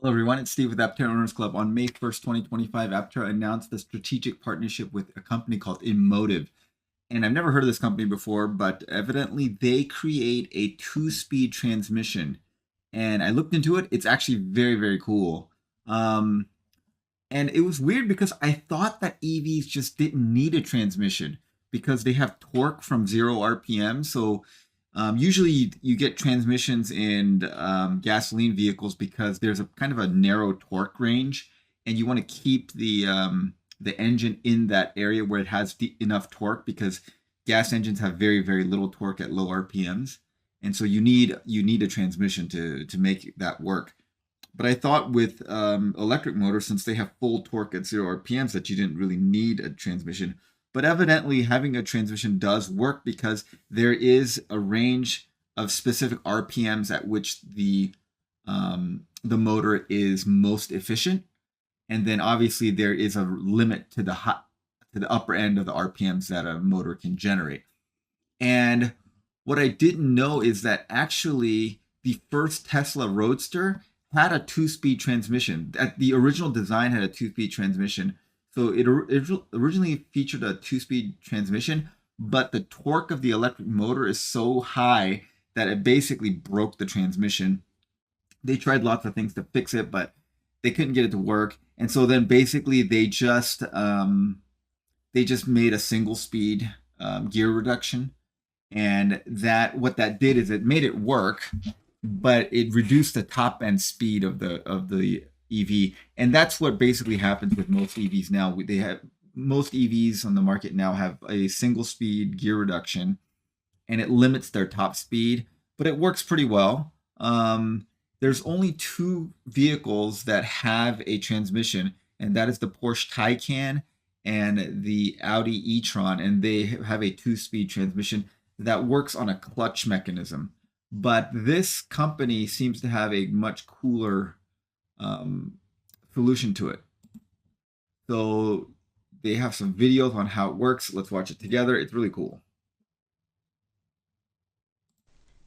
Hello, everyone. It's Steve with Aptera Owners Club. On May 1st, 2025, Aptera announced a strategic partnership with a company called Inmotive. And I've never heard of this company before, but evidently they create a two-speed transmission. And I looked into it. It's actually very, very cool. Um, and it was weird because I thought that EVs just didn't need a transmission because they have torque from 0 RPM. So usually you get transmissions in gasoline vehicles because there's a kind of a narrow torque range, and you want to keep the engine in that area where it has enough torque, because gas engines have very, very little torque at low RPMs, and so you need a transmission to make that work. But I thought with electric motors, since they have full torque at 0 RPMs, that you didn't really need a transmission. But evidently, having a transmission does work because there is a range of specific RPMs at which the motor is most efficient, and then obviously there is a limit to the upper end of the RPMs that a motor can generate. And what I didn't know is that actually the first Tesla Roadster had a two-speed transmission. The original design had a two-speed transmission. So it originally featured a two-speed transmission, but the torque of the electric motor is so high that it basically broke the transmission. They tried lots of things to fix it, but they couldn't get it to work. And so then basically they just made a single-speed gear reduction, and what that did is it made it work, but it reduced the top end speed of the EV. And that's what basically happens with most EVs now. Most EVs on the market now have a single speed gear reduction, and it limits their top speed, but it works pretty well. There's only two vehicles that have a transmission, and that is the Porsche Taycan and the Audi e-tron, and they have a two-speed transmission that works on a clutch mechanism. But this company seems to have a much cooler solution to it. So they have some videos on how it works. Let's watch it together. It's really cool.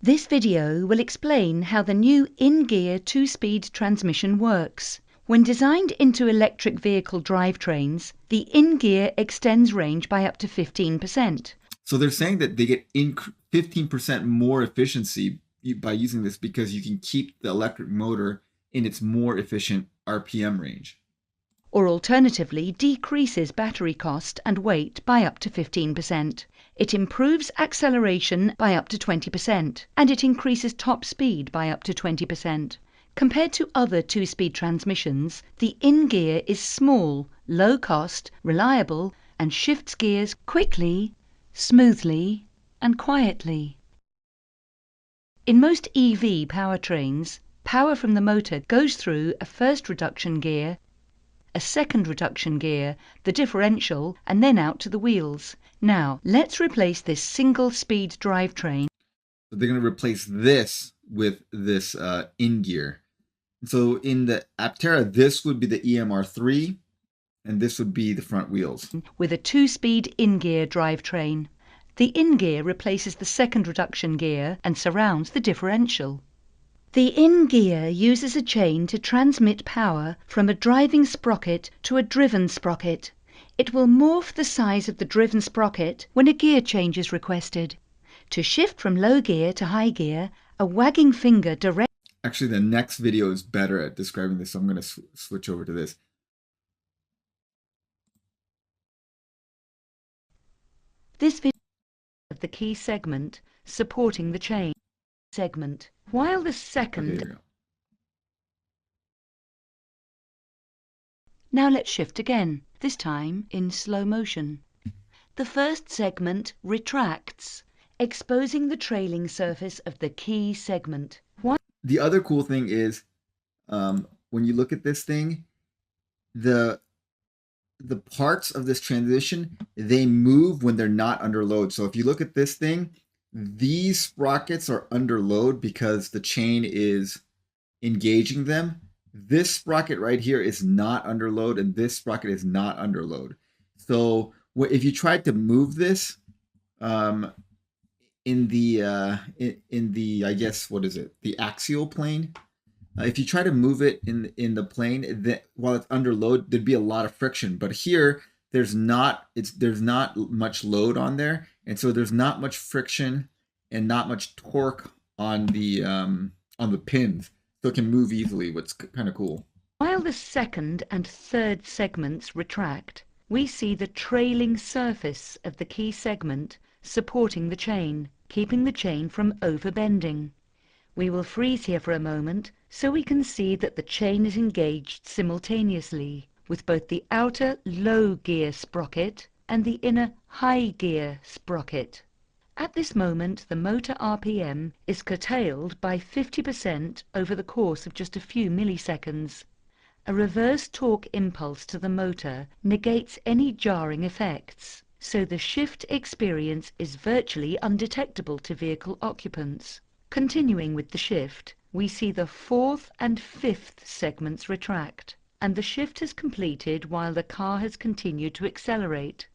This video will explain how the new in-gear two-speed transmission works. When designed into electric vehicle drivetrains, the in-gear extends range by up to 15%. So they're saying that they get 15% more efficiency by using this because you can keep the electric motor in its more efficient RPM range. Or alternatively, decreases battery cost and weight by up to 15%. It improves acceleration by up to 20%, and it increases top speed by up to 20%. Compared to other two-speed transmissions, the in-gear is small, low-cost, reliable, and shifts gears quickly, smoothly, and quietly. In most EV powertrains, power from the motor goes through a first reduction gear, a second reduction gear, the differential, and then out to the wheels. Now, let's replace this single-speed drivetrain. So they're going to replace this with this in-gear. So in the Aptera, this would be the EMR3, and this would be the front wheels. With a two-speed in-gear drivetrain. The in-gear replaces the second reduction gear and surrounds the differential. The in-gear uses a chain to transmit power from a driving sprocket to a driven sprocket. It will morph the size of the driven sprocket when a gear change is requested. To shift from low gear to high gear, a wagging finger directs. Actually, the next video is better at describing this, so I'm going to switch over to this. This video of the key segment supporting the chain segment, while the second. Okay, Now let's shift again, this time in slow motion. The first segment retracts, exposing the trailing surface of the key segment. The other cool thing is, when you look at this thing, the parts of this transition, they move when they're not under load. So if you look at this thing, these sprockets are under load because the chain is engaging them. This sprocket right here is not under load, and this sprocket is not under load. So if you tried to move this in the I guess, what is it, the axial plane, If you try to move it in the plane, that while it's under load, there'd be a lot of friction. But here, there's not much load on there, and so there's not much friction and not much torque on the pins, so it can move easily. What's kind of cool. While the second and third segments retract, we see the trailing surface of the key segment supporting the chain, keeping the chain from overbending. We will freeze here for a moment so we can see that the chain is engaged simultaneously with both the outer low gear sprocket and the inner high gear sprocket. At this moment, the motor RPM is curtailed by 50% over the course of just a few milliseconds. A reverse torque impulse to the motor negates any jarring effects, so the shift experience is virtually undetectable to vehicle occupants. Continuing with the shift, we see the fourth and fifth segments retract, and the shift has completed while the car has continued to accelerate.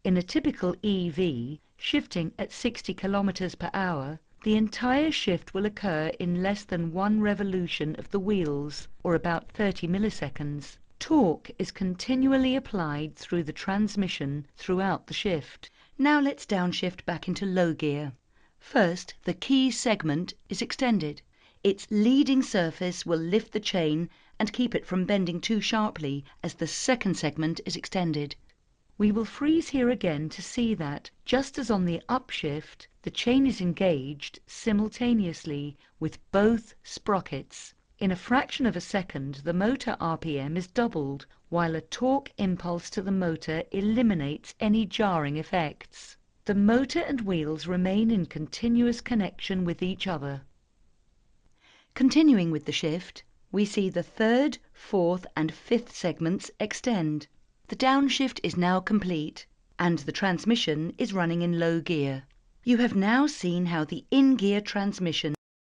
In a typical EV, shifting at 60 kilometers per hour, the entire shift will occur in less than one revolution of the wheels, or about 30 milliseconds. Torque is continually applied through the transmission throughout the shift. Now let's downshift back into low gear. First, the key segment is extended. Its leading surface will lift the chain and keep it from bending too sharply as the second segment is extended. We will freeze here again to see that, just as on the upshift, the chain is engaged simultaneously with both sprockets. In a fraction of a second, the motor RPM is doubled, while a torque impulse to the motor eliminates any jarring effects. The motor and wheels remain in continuous connection with each other. Continuing with the shift, we see the third, fourth, and fifth segments extend. The downshift is now complete, and the transmission is running in low gear. You have now seen how the in-gear transmission.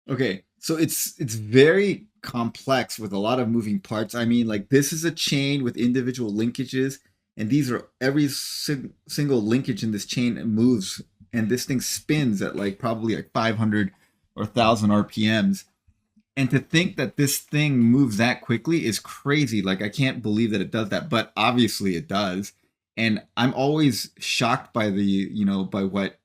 Okay, so it's very complex with a lot of moving parts. I mean, like this is a chain with individual linkages, and these are every single linkage in this chain moves, and this thing spins at like probably like 500 or 1,000 RPMs. And to think that this thing moves that quickly is crazy. Like I can't believe that it does that, but obviously it does. And I'm always shocked by by what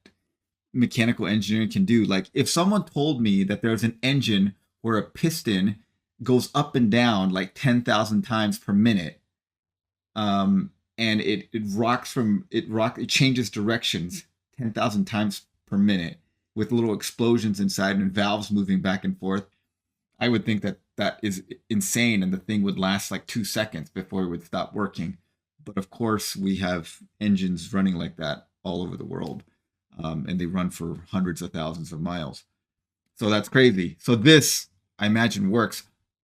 mechanical engineering can do. Like if someone told me that there's an engine where a piston goes up and down like 10,000 times per minute, and it changes directions 10,000 times per minute with little explosions inside and valves moving back and forth, I would think that that is insane, and the thing would last like 2 seconds before it would stop working. But of course, we have engines running like that all over the world, and they run for hundreds of thousands of miles. So that's crazy. So this, I imagine, works.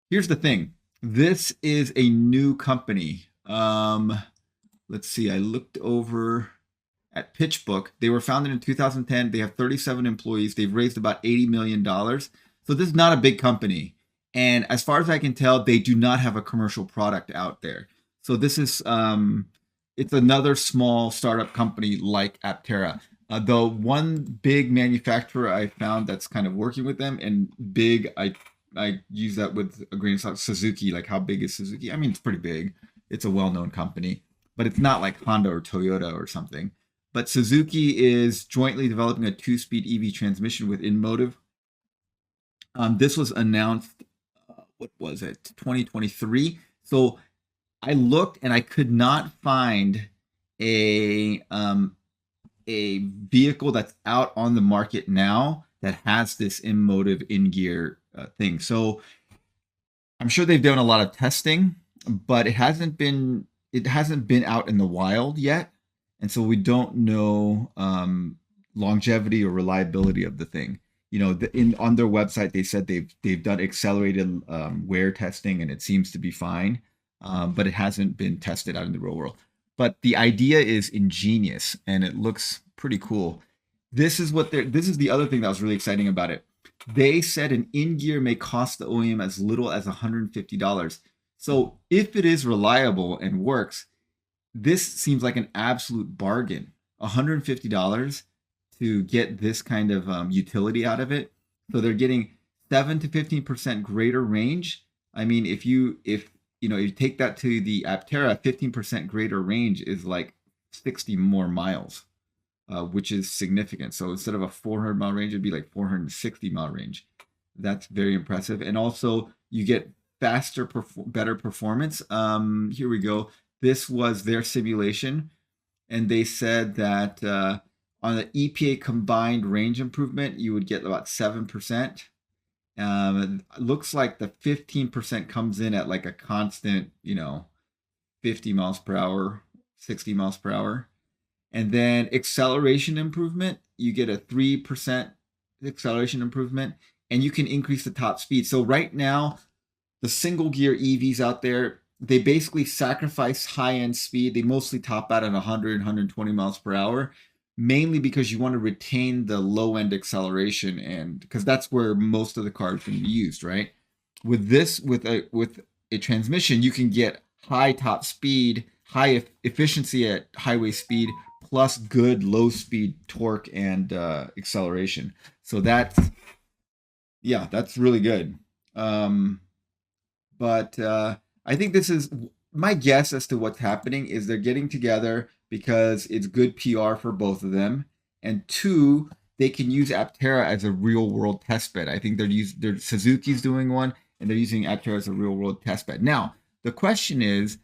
Here's the thing. This is a new company. Let's see. I looked over at PitchBook. They were founded in 2010. They have 37 employees. They've raised about $80 million. So this is not a big company. And as far as I can tell, they do not have a commercial product out there. So this is it's another small startup company like Aptera. The one big manufacturer I found that's kind of working with them, and big, I use that with a grain of salt. Suzuki, like how big is Suzuki? I mean, it's pretty big. It's a well-known company, but it's not like Honda or Toyota or something. But Suzuki is jointly developing a two-speed EV transmission with Inmotive. This was announced, what was it, 2023? So I looked and I could not find a a vehicle that's out on the market now that has this Inmotive in-gear thing. So I'm sure they've done a lot of testing, but it hasn't been out in the wild yet, and so we don't know longevity or reliability of the thing. In on their website they said they've done accelerated wear testing, and it seems to be fine, but it hasn't been tested out in the real world. But the idea is ingenious, and it looks pretty cool. This is the other thing that was really exciting about it. They said an in-gear may cost the OEM as little as $150. So if it is reliable and works, this seems like an absolute bargain. $150 to get this kind of utility out of it. So they're getting 7 to 15% greater range. I mean, if you take that to the Aptera, 15% greater range is like 60 more miles, which is significant. So instead of a 400-mile range, it'd be like 460-mile range. That's very impressive. And also, you get faster, better performance. Here we go. This was their simulation, and they said that on the EPA combined range improvement, you would get about 7%. It looks like the 15% comes in at like a constant, 50 miles per hour, 60 miles per hour. And then acceleration improvement, you get a 3% acceleration improvement, and you can increase the top speed. So right now, the single gear EVs out there, they basically sacrifice high end speed. They mostly top out at 100, 120 miles per hour, mainly because you want to retain the low end acceleration, and because that's where most of the car is going to be used, right? With a transmission, you can get high top speed, high efficiency at highway speed, plus good low speed torque and acceleration. So that's really good. Um, but I think this is my guess as to what's happening is they're getting together because it's good PR for both of them, and two, they can use Aptera as a real world test bed. I think they're Suzuki's doing one, and they're using Aptera as a real world test bed. Now the question is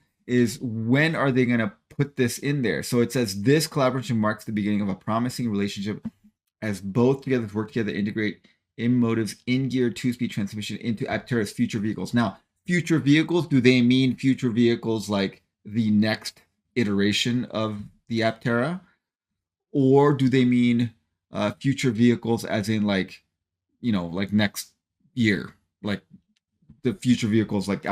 when are they going to put this in there? So it says this collaboration marks the beginning of a promising relationship as both together work together to integrate Inmotive's in-gear two-speed transmission into Aptera's future vehicles. Now, future vehicles, do they mean future vehicles like the next iteration of the Aptera? Or do they mean future vehicles as in like, like next year? Like the future vehicles like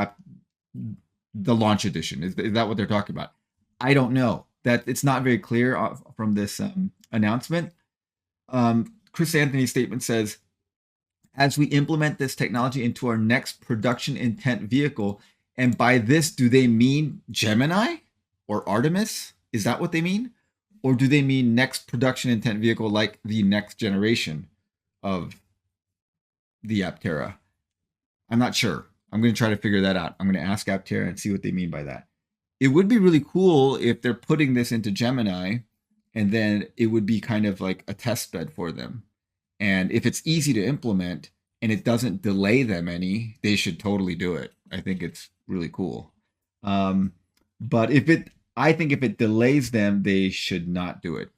the launch edition? Is that what they're talking about? I don't know. That it's not very clear from this announcement. Chris Anthony's statement says, as we implement this technology into our next production intent vehicle, and by this, do they mean Gemini or Artemis? Is that what they mean? Or do they mean next production intent vehicle like the next generation of the Aptera? I'm not sure. I'm going to try to figure that out. I'm going to ask Aptera and see what they mean by that. It would be really cool if they're putting this into Gemini, and then it would be kind of like a test bed for them. And if it's easy to implement and it doesn't delay them any, they should totally do it. I think it's really cool. But I think if it delays them, they should not do it.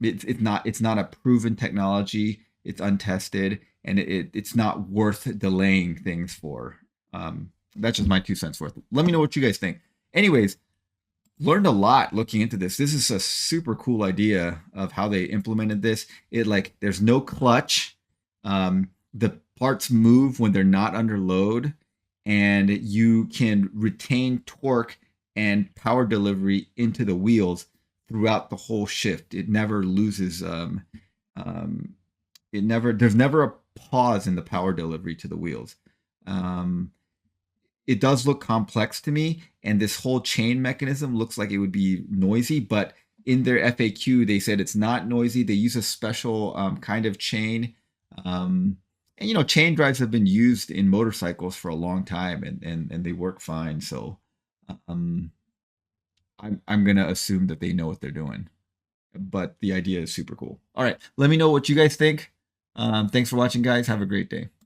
It's not a proven technology. It's untested, and it's not worth delaying things for. That's just my 2 cents worth. Let me know what you guys think. Anyways, learned a lot looking into this. This is a super cool idea of how they implemented this. There's no clutch. The parts move when they're not under load, and you can retain torque and power delivery into the wheels throughout the whole shift. It never loses. There's never a pause in the power delivery to the wheels. It does look complex to me, and this whole chain mechanism looks like it would be noisy, but in their FAQ, they said it's not noisy. They use a special kind of chain. And chain drives have been used in motorcycles for a long time, and they work fine. So I'm gonna assume that they know what they're doing. But the idea is super cool. All right, let me know what you guys think. Thanks for watching, guys. Have a great day.